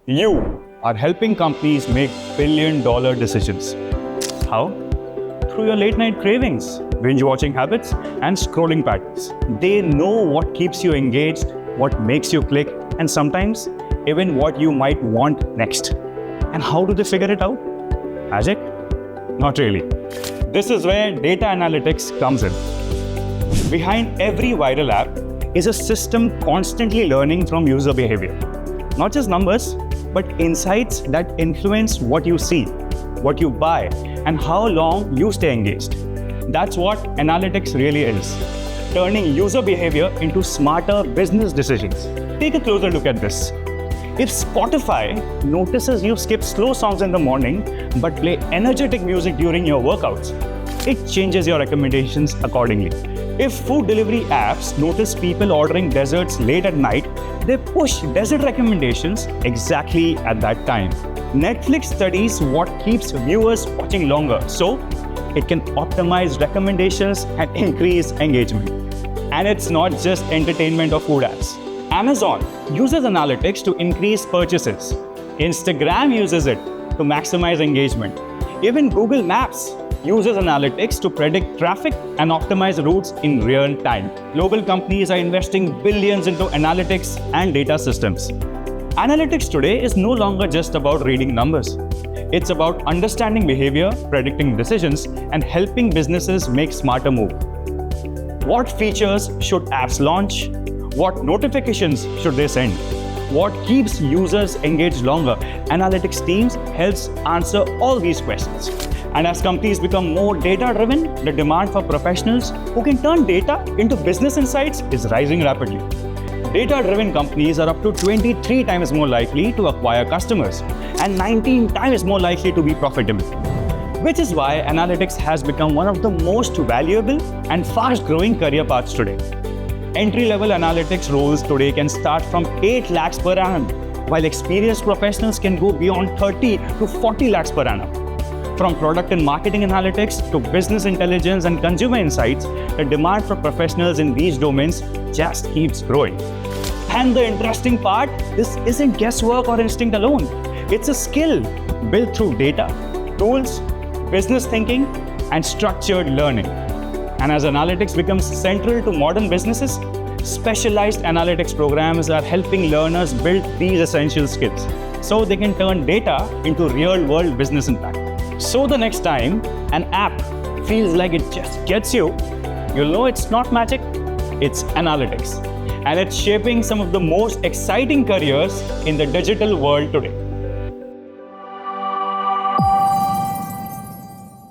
You are helping companies make billion-dollar decisions. How? Through your late-night cravings, binge-watching habits, and scrolling patterns. They know what keeps you engaged, what makes you click, and sometimes even what you might want next. And how do they figure it out? Magic? Not really. This is where data analytics comes in. Behind every viral app is a system constantly learning from user behavior. Not just numbers, but insights that influence what you see, what you buy, and how long you stay engaged. That's what analytics really is. Turning user behavior into smarter business decisions. Take a closer look at this. If Spotify notices you skip slow songs in the morning but play energetic music during your workouts, it changes your recommendations accordingly. If food delivery apps notice people ordering desserts late at night, they push dessert recommendations exactly at that time. Netflix studies what keeps viewers watching longer, so it can optimize recommendations and increase engagement. And it's not just entertainment or food apps. Amazon uses analytics to increase purchases. Instagram uses it to maximize engagement. Even Google Maps uses analytics to predict traffic and optimize routes in real time. Global companies are investing billions into analytics and data systems. Analytics today is no longer just about reading numbers. It's about understanding behavior, predicting decisions, and helping businesses make smarter moves. What features should apps launch? What notifications should they send? What keeps users engaged longer? Analytics teams helps answer all these questions. And as companies become more data-driven, the demand for professionals who can turn data into business insights is rising rapidly. Data-driven companies are up to 23 times more likely to acquire customers and 19 times more likely to be profitable. Which is why analytics has become one of the most valuable and fast-growing career paths today. Entry-level analytics roles today can start from 8 lakhs per annum, while experienced professionals can go beyond 30 to 40 lakhs per annum. From product and marketing analytics to business intelligence and consumer insights, the demand for professionals in these domains just keeps growing. And the interesting part, this isn't guesswork or instinct alone. It's a skill built through data, tools, business thinking, and structured learning. And as analytics becomes central to modern businesses, specialized analytics programs are helping learners build these essential skills so they can turn data into real-world business impact. So the next time an app feels like it just gets you, you'll know it's not magic, it's analytics. And it's shaping some of the most exciting careers in the digital world today.